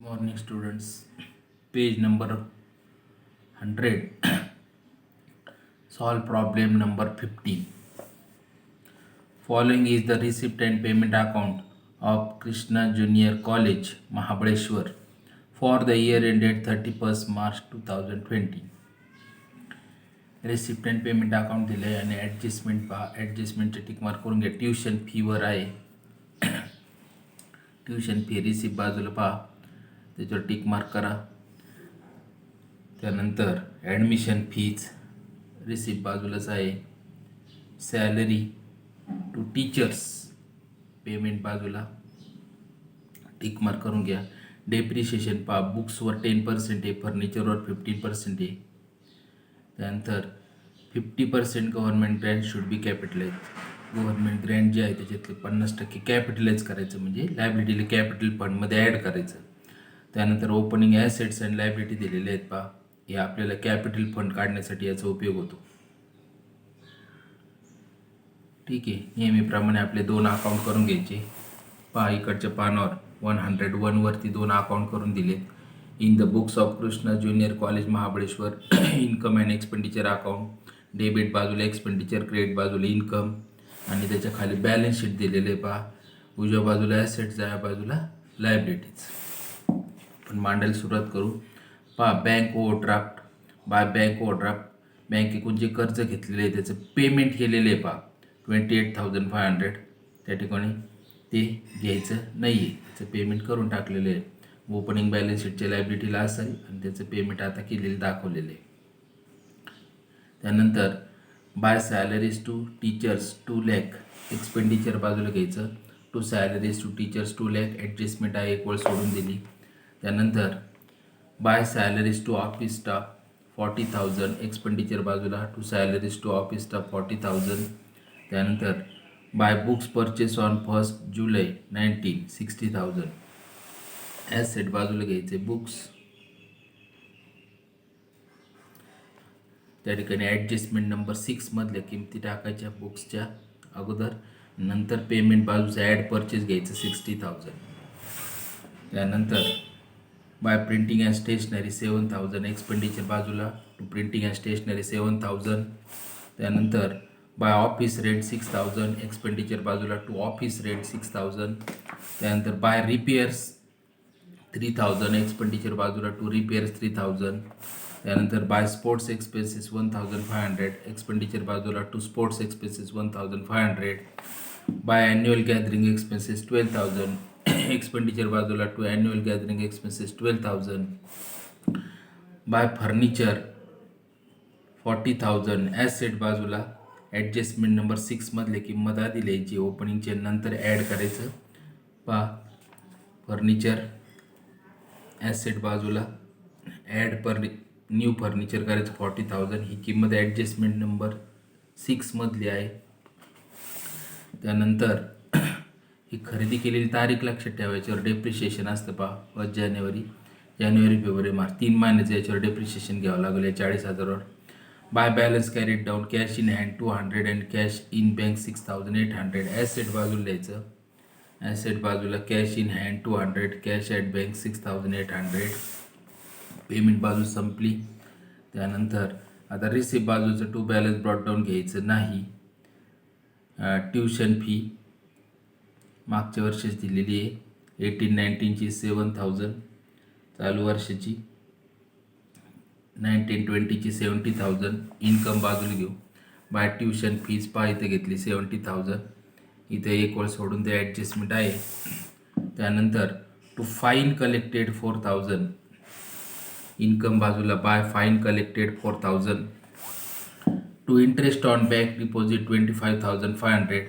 Morning students, page number 100. Solve problem number 15. Following is the receipt and payment account of Krishna Junior College, Mahabaleshwar for the year ended 31st March 2020. Receipt and payment account दिले आणि adjustment पहा. ॲडजस्टमेंटचे tick mark करून घ्या. Tuition fever आहे. Tuition fee receipt बाजूला पहा, त्याच्यावर tick mark करा. त्यानंतर ॲडमिशन फीज रिसिप्ट बाजूलाच आहे. सॅलरी टू टीचर्स पेमेंट बाजूला टिक मार्क करून घ्या. डेप्रिशिएशन पहा, बुक्सवर 10% आहे, फर्निचरवर 15% आहे. त्यानंतर 50% government Grant should be capitalise. Government Grant जे आहे त्याच्यातले 50% कॅपिटलाइज करायचं, म्हणजे लायबिलिटीला कॅपिटल फंडमध्ये ॲड करायचं. त्यानंतर ओपनिंग ॲसेट्स अँड लायबिलिटी दिलेले आहेत पहा. हे आपल्याला कॅपिटल फंड काढण्यासाठी याचा उपयोग होतो. ठीक आहे. नेहमीप्रमाणे आपले दोन अकाउंट करून घ्यायचे पहा. इकडच्या पानावर 101 वरती दोन अकाउंट करून दिलेत. In the books of Krishna junior college Mahabaleshwar income and expenditure account. Debit बाजूला एक्सपेंडिचर, क्रेडिट बाजूला इन्कम, आणि त्याच्या खाली बॅलन्स शीट दिलेले आहे पहा. उजव्या बाजूला ॲसेट्स, डाव्या बाजूला लायबिलिटीज. पण मांडायला सुरुवात करू पहा. Bank overdraft. Bye bank overdraft, बँकेकडून जे कर्ज घेतलेले आहे त्याचं पेमेंट केलेलं आहे पहा, 28,500. त्या ठिकाणी ते घ्यायचं नाही आहे, त्याचं पेमेंट करून टाकलेलं आहे. ओपनिंग बॅलन्स शीटच्या लायबिलिटीला असेल आणि त्याचं पेमेंट आता केलेलं दाखवलेलं आहे. त्यानंतर by salaries to teachers 2 lakh expenditure बाजूला घ्यायचं. To salaries to teachers 2 lakh, adjustment आहे, एक वेळ सोडून दिली. त्यानंतर by salaries to office staff 40,000 expenditure बाजूला. To salaries to office staff 40,000. त्यानंतर बाय बुक्स परचेस ऑन 1 जुलै 19 60,000. ॲसेट बाजूला घ्यायचे बुक्स. त्या ठिकाणी ॲडजस्टमेंट नंबर 6 मधल्या किमती टाकायच्या बुक्सच्या अगोदर. नंतर पेमेंट बाजूचं ॲड परचेस घ्यायचं 60,000. त्यानंतर by printing and stationery 7,000 expenditure बाजूला. To printing and stationery 7,000. त्यानंतर बाय ऑफिस रेंट 6,000 एक्सपेंडिचर बाजूला. To office rent 6,000. त्यानंतर बाय रिपेअर्स 3,000 एक्सपेंडिचर बाजूला. To repairs 3,000. त्यानंतर बाय स्पोर्ट्स एक्सपेन्सेस 1,500 एक्सपेंडिचर बाजूला. To sports expenses 1,500. By annual gathering expenses 12,000 expenditure बाजूला. To annual gathering expenses 12,000. By furniture 40,000 asset बाजूला. Adjustment number 6 मधले किंमत आधी लिहायची, ओपनिंगचे नंतर ॲड करायचं पहा. फर्निचर ॲसेट बाजूला ॲड न्यू फर्निचर करायचं 40,000. ही किंमत ॲडजस्टमेंट नंबर 6 मधली आहे. त्यानंतर ही खरेदी केलेली तारीख लक्षात ठेवायच्यावर डेप्रिशिएशन असतं पहा. 1 जानेवारी, फेब्रुवारी, मार्च 3 महिन्याचं याच्यावर डेप्रिशिएशन घ्यावं लागेल या 40,000वर. By balance carried down cash in hand 200 and cash in bank 6,800. Asset बाजूला द्यायचं. ॲसेट बाजूला cash in hand 200, cash at bank 6,800. Payment बाजू संपली. त्यानंतर आता रिसिप्ट बाजूचं टू बॅलन्स ब्रॉट डाऊन घ्यायचं नाही. ट्युशन फी मागच्या वर्षीच दिलेली आहे. 18-19ची 7,000, चालू वर्षाची 19-20ची 70,000. इन्कम बाजूला घेऊ. बाय ट्युशन फीज पहा इथे घेतली 70,000. इथे एक वेळ सोडून ते ॲडजस्टमेंट आहे. त्यानंतर टू फाईन कलेक्टेड 4,000. इन्कम बाजूला by fine collected 4,000. To interest on bank deposit 25,500.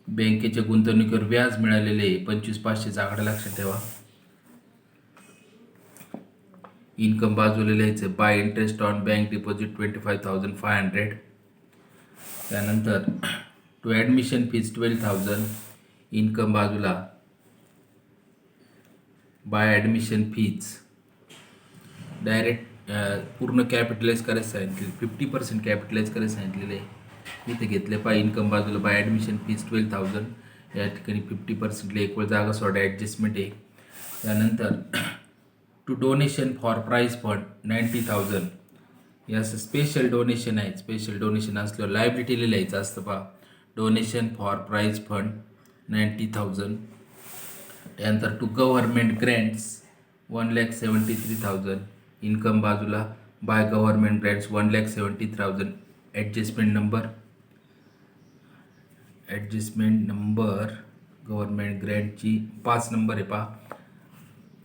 बँकेच्या गुंतवणुकीवर व्याज मिळालेले 25,500चा आकडा लक्षात ठेवा. इन्कम बाजूला लिहायचं bye interest on bank deposit 25,500. त्यानंतर टू ॲडमिशन फीज 12,000. इन्कम बाजूला बाय ॲडमिशन फीज डायरेक्ट पूर्ण कॅपिटलाइज करायचं सांगितले, 50% कॅपिटलाइज करायचं सांगितलेलं आहे. इथे घेतलं पहा. इन्कम बाजूला बाय ॲडमिशन फीज 12,000. या ठिकाणी 50%ला एक वेळ जागा सोडा ॲडजस्टमेंट आहे. त्यानंतर to donation for prize fund 90,000. हे असं स्पेशल डोनेशन आहे. स्पेशल डोनेशन असल्यावर लायबिलिटीला लिहायचं असतं पहा. Donation for prize fund 90,000. त्यानंतर टू गव्हर्नमेंट ग्रँट्स 1,73,000. इन्कम बाजूला by government grants 1,70,000. Adjustment number government ग्रँटची 5 नंबर आहे पहा.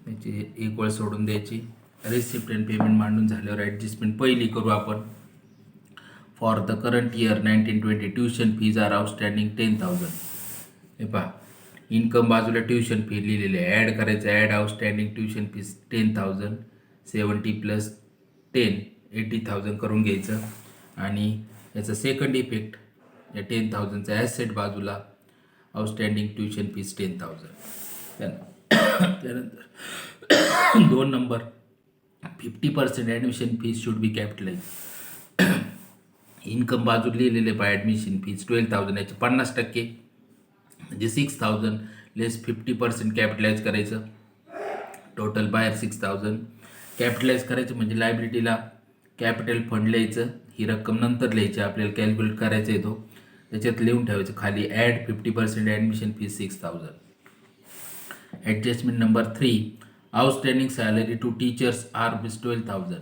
त्याची एक वेळ सोडून द्यायची. रिसिप्ट अँड पेमेंट मांडून झाल्यावर ॲडजस्टमेंट पहिली करू आपण. For the current year 1920 tuition fees are outstanding 10,000. हे पहा, इन्कम बाजूला ट्युशन फी लिहिलेली आहे. ॲड करायचं. Add outstanding tuition fees 10,000. 70 + 10 80,000 करून घ्यायचं. आणि याचा सेकंड इफेक्ट या 10,000चा ॲसेट बाजूला आउटस्टँडिंग ट्युशन फीज 10,000. त्यानंतर 2 number 50% admission fees should be capitalise. Income बाजूला लिहिलेले पहा. ॲडमिशन फीज 12,000 याचे 50% म्हणजे 6,000 लेस 50% कॅपिटलाइज करायचं. टोटल बाहेर 6,000 कॅपिटलाइज करायचं म्हणजे लायबिलिटीला कॅपिटल फंड लिहायचं. ही रक्कम नंतर लिहायची, आपल्याला कॅल्क्युलेट करायचा आहे तो. त्याच्यात लिहून ठेवायचं खाली add 50% admission fees 6,000. Adjustment number 3 outstanding salary to teachers are 12,000.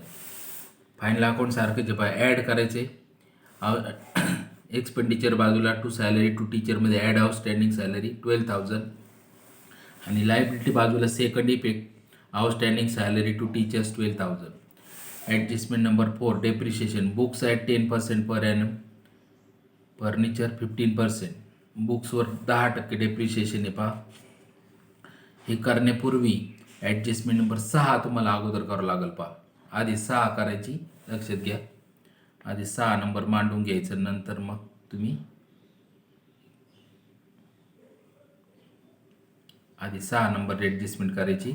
Final account सारखं जे पाय ॲड करायचे. एक्सपेंडिचर बाजूला टू सॅलरी टू टीचरमध्ये ॲड आउटस्टँडिंग सॅलरी 12,000. आणि लायबिलिटी बाजूला second effect outstanding salary to teachers 12,000. Adjustment number 4 depreciation books at 10% per annum. Furniture 15%. बुक्सवर 10% depreciation आहे पहा. हे करण्यापूर्वी ॲडजस्टमेंट नंबर 6 तुम्हाला अगोदर करावं लागेल पहा. आधी 6 करायची, लक्षात घ्या. आधी 6 नंबर मांडून घ्यायचं, नंतर मग तुम्ही आधी 6 नंबर ॲडजस्टमेंट करायची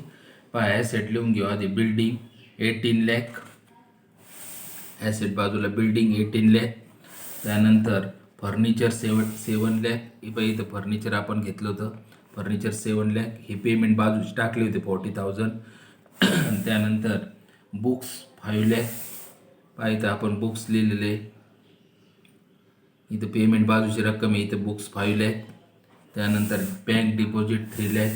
पहा. ॲसेट लिहून घेऊ आधी. बिल्डिंग 18 लाख. ॲसेट बाजूला बिल्डिंग 18 लाख. त्यानंतर फर्निचर 7 लाख. इथं फर्निचर आपण घेतलं होतं. फर्निचर 7 लाख. हे पेमेंट बाजूची टाकले होते 40,000. त्यानंतर बुक्स 5 लाख. पाहिजे आपण बुक्स लिहिलेले. इथं पेमेंट बाजूची रक्कम आहे. इथं बुक्स 5 लाख. त्यानंतर bank deposit 3 lakh.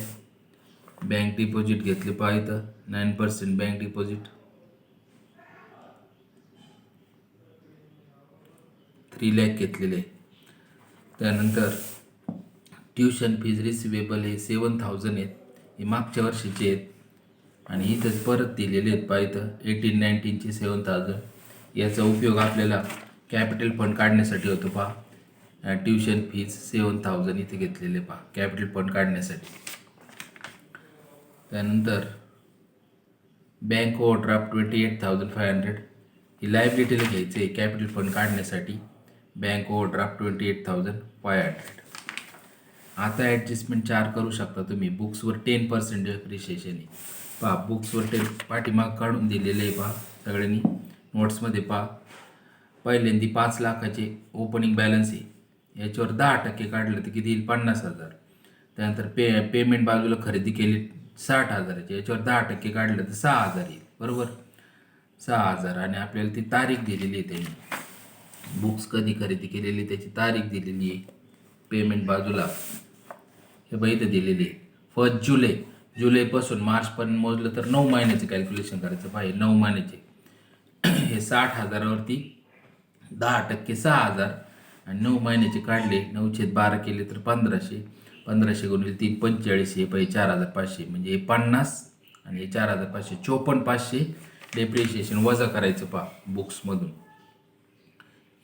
Bank deposit घेतले पाहिजे 9% बँक डिपॉझिट 3 लाख घेतलेले. त्यानंतर ट्युशन फीज रिसिवेबल हे 7,000 आहेत. हे मागच्या वर्षीचे आहेत आणि इथंच परत दिलेले आहेत पाहिजे 18-19चे 7,000. याचा उपयोग आपल्याला कॅपिटल फंड काढण्यासाठी होतो पहा. ट्युशन फीज 7,000 इथे घेतलेले पहा कॅपिटल फंड काढण्यासाठी. त्यानंतर बँक ओव्हरड्राफ्ट 28,500. ही लायबिलिटीला घ्यायचं आहे कॅपिटल फंड काढण्यासाठी. Bank overdraft 28,500. आता ॲडजस्टमेंट 4 करू शकता तुम्ही. बुक्सवर 10% डेप्रिशिएशन आहे पहा. बुक्सवर 10 पाठीमाग काढून दिलेले आहे पहा सगळ्यांनी नोट्समध्ये पहा. पहिल्यांदी 5 लाखाचे ओपनिंग बॅलन्स आहे. याच्यावर 10% काढलं तर किती येईल 50,000. त्यानंतर पेमेंट बाजूला खरेदी केली 60,000ची. याच्यावर 10% काढलं तर 6,000 येईल. बरोबर 6,000. आणि आपल्याला ती तारीख दिलेली आहे त्यांनी. बुक्स कधी खरेदी केलेली त्याची तारीख दिलेली आहे. पेमेंट बाजूला हे इथं दिलेली आहे 1 जुलै. जुलैपासून मार्चपर्यंत मोजलं तर 9 महिन्याचं कॅल्क्युलेशन करायचं पाहिजे. 9 महिन्याचे हे 60,000वरती 10% 6,000 आणि 9 महिन्याचे काढले 9/12 केले तर 1,500. 1,500 गुणिले 3 45. हे पाहिजे 4,500 म्हणजे हे 50 आणि हे 4,500 54,500 डेप्रिशिएशन वजा करायचं पहा बुक्समधून.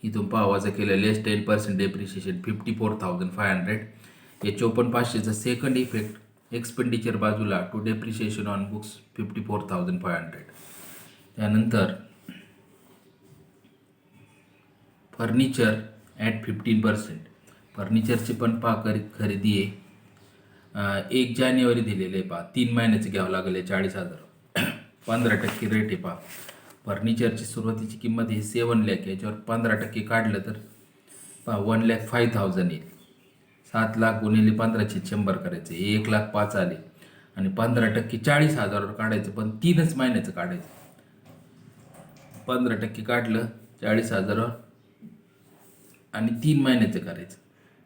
इथून पहा वजा केलं लेस 10% डेप्रिशिएशन 54,500. हे 54,500चा सेकंड इफेक्ट एक्सपेंडिचर बाजूला टू डेप्रिशिएशन ऑन बुक्स 54,500. त्यानंतर फर्निचर ॲट 15%. फर्निचरची पण पहा खरेदी आहे 1 जानेवारी दिलेले आहे पहा. 3 महिन्याचं घ्यावं लागेल 40,000. 15% रेट आहे पहा. फर्निचरची सुरुवातीची किंमत ही 7 लाख. याच्यावर 15% काढलं तर पहा 1,05,000 येईल. 7 लाख गुणिले 15 100 करायचे 1,05,000 आले. आणि 15% 40,000वर काढायचं, पण 3च महिन्याचं काढायचं. 15% काढलं 40,000वर आणि 3 महिन्याचं करायचं.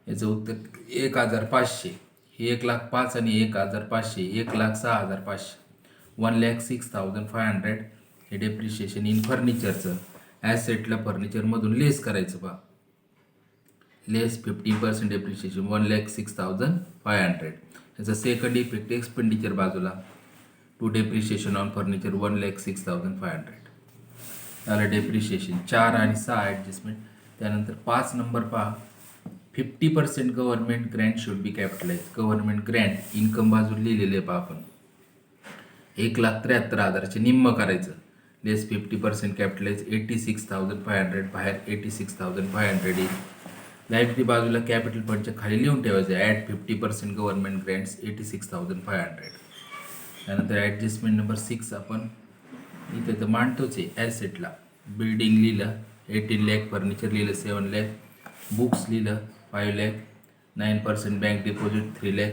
याचं उत्तर 1,500. हे 1,05,000 आणि 1,500, 1,06,500, 1,06,500. हे डेप्रिशिएशन इन फर्निचरचं. ॲसेटला फर्निचरमधून लेस करायचं बा. लेस 50% डेप्रिशिएशन 1,06,500. याचा सेकंड इफेक्ट एक्सपेंडिचर बाजूला टू डेप्रिशिएशन ऑन फर्निचर 1,06,500. झालं डेप्रिशिएशन. 4 आणि 6 ॲडजस्टमेंट. त्यानंतर 5 नंबर पहा. 50% government Grant should be capitalise. Government Grant income बाजू लिहिलेले पहा आपण. 1,73,000चे निम्म करायचं. लेस 50% कॅपिटलाइज 86,500. बाहेर 86,500 येईल. लायबिलिटी बाजूला कॅपिटल फंडच्या खाली लिहून ठेवायचं. At 50% government grants 86,500. त्यानंतर ॲडजस्टमेंट नंबर 6 आपण इथे तर मांडतोच आहे. ॲसेटला बिल्डिंग लिहिलं 18 लाख, फर्निचर लिहिलं 7 लाख, बुक्स लिहिलं 5 लाख, 9% बँक डिपॉझिट 3 लाख.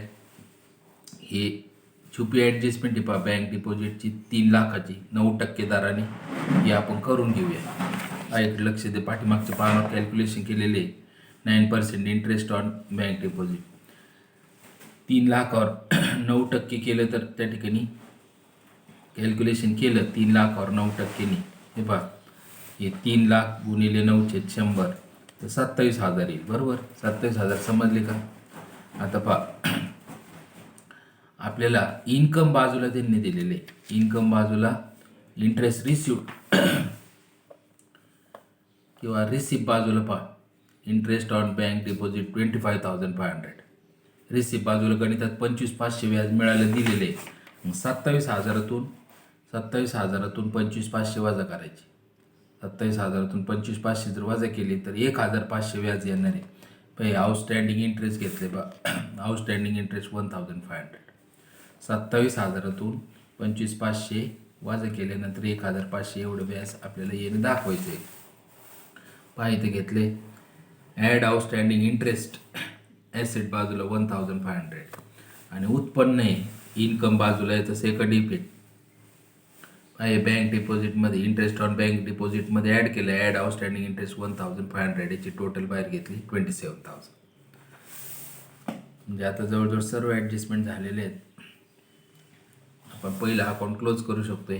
हे छुपी ॲडजस्टमेंट आहे पहा. बँक डिपॉझिटची 3 लाखाची 9% दराने हे आपण करून घेऊया. एक लक्ष दे, पाठीमागच्या पानावर कॅल्क्युलेशन केलेले 9% इंटरेस्ट ऑन बँक डिपॉझिट. 3 लाखावर 9% केलं तर त्या ठिकाणी कॅल्क्युलेशन केलं 3 लाखावर 9%नी. हे पहा, हे 3 लाख गुणिले 9/100 तर 27,000 येईल. बरोबर, 27,000 समजले का? आता पहा, आपल्याला इन्कम बाजूला त्यांनी दिलेले. इन्कम बाजूला इंटरेस्ट रिसिव्ह किंवा रिसिप्ट बाजूला पहा. Interest on bank deposit 25,500. Receipt बाजूला गणितात 25,500 व्याज मिळालं दिलेले. मग 27,000तून 25,500 वजा करायचे. 27,000तून 25,500 जर वजा केली तर 1,500 व्याज येणार आहे. पहिले आउटस्टँडिंग इंटरेस्ट घेतले बा. Outstanding interest 1,500. 27,000तून 25,500 वजा केल्यानंतर 1,500 एवढं व्याज आपल्याला येणं दाखवायचं आहे. पाहिजे घेतले. ॲड आउटस्टँडिंग इंटरेस्ट ॲसेट बाजूला 1,500 आणि उत्पन्न आहे इन्कम बाजूला. याचं सेकंड इफेक्ट आहे बँक डिपॉझिटमध्ये. इंटरेस्ट ऑन बँक डिपॉझिटमध्ये ॲड केलं. Add outstanding interest 1,500. याची टोटल बाहेर घेतली 27,000. म्हणजे आता जवळजवळ सर्व ॲडजस्टमेंट झालेले आहेत. आपण पहिलं अकाउंट क्लोज करू शकतोय.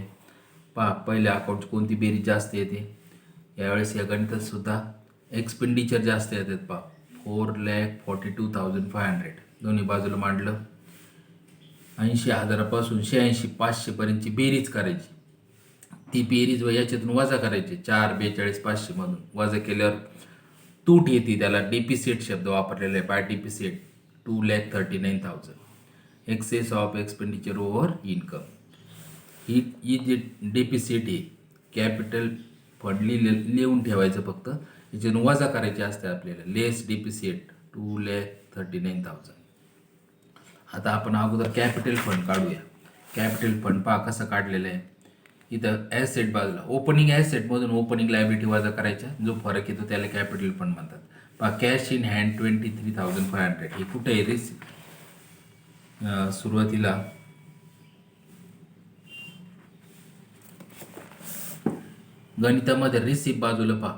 पहा, पहिल्या अकाउंटची कोणती बेरीज जास्त येते. यावेळेस या गणितात सुद्धा एक्सपेंडिचर जास्त येतात पहा. 4,42,500. दोन्ही बाजूला मांडलं. 80,000पासून 86,500पर्यंतची बेरीज करायची. ती बेरीज व याच्यातून वजा करायची. 4,42,500 मधून वजा केल्यावर तूट येते. त्याला डिपिसेट शब्द वापरलेला आहे. By deficit 2,39,000. Excess of expenditure over income. ही जी डिपिसेट आहे कॅपिटल फंड लिहून ठेवायचं फक्त. याच्यातून वजा करायचे असते आपल्याला. लेस डिपिसेट 2,39,000. आता आपण अगोदर कॅपिटल फंड काढूया. कॅपिटल फंड पहा कसं काढलेलं आहे. इथं ॲसेट बाजूला ओपनिंग ॲसेटमधून ओपनिंग लायबिलिटी वजा करायच्या. जो फरक येतो त्याला कॅपिटल फंड म्हणतात. पहा, कॅश इन हँड 23,500. हे कुठे आहे? सुरुवातीला गणितामध्ये रिसिप्ट बाजूला पहा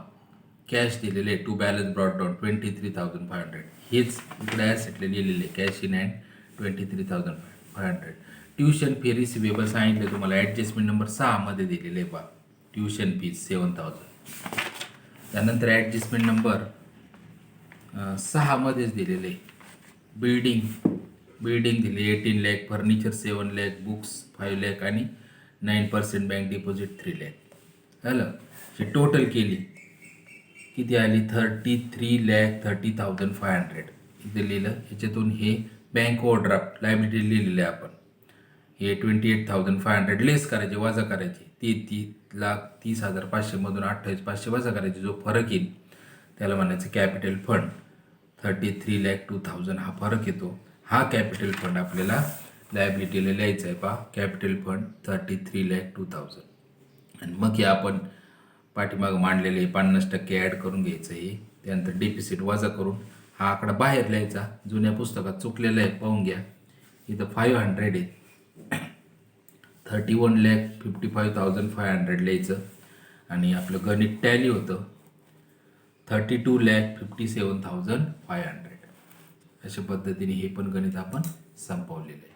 कॅश दिलेले टू बॅलन्स ब्रॉड डाऊन 23,500. हेच इकडे ॲसेटला लिहिलेले cash in hand 23,500. Tuition fee receivable सांगितले तुम्हाला. ॲडजस्टमेंट नंबर 6 मध्ये दिलेले आहे पहा. Tuition fees 7,000. त्यानंतर ॲडजस्टमेंट नंबर 6 मध्येच दिलेले बिल्डिंग दिली 18 लाख, फर्निचर 7 लाख, बुक्स 5 लाख आणि 9% बँक डिपॉझिट 3 लाख. झालं. ही टोटल केली किती आली? 33,30,500. इथे लिहिलं. ह्याच्यातून हे बँक ओव्हरड्राफ्ट लायबिलिटी लिहिलेले आपण. हे 28,500 लेस करायचे, वजा करायचे. 30,30,500 मधून 28,500 वजा करायचे. जो फरक येईल त्याला म्हणायचं कॅपिटल फंड. 33,02,000 हा फरक येतो. हा कॅपिटल फंड आपल्याला लायबिलिटीला लिहायचा आहे पहा. Capital fund 33,02,000. आणि मग हे आपण पाठीमागं मांडलेले 50% ॲड करून घ्यायचं आहे. त्यानंतर डिपिसिट वजा करून हा आकडा बाहेर लिहायचा. जुन्या पुस्तकात चुकलेला आहे, पाहून घ्या. इथं 500 आहे. 31,55,500 लिहायचं आणि आपलं गणित टॅली होतं 32,57,500. अशा पद्धतीने हे पण गणित आपण संपवलेलं आहे.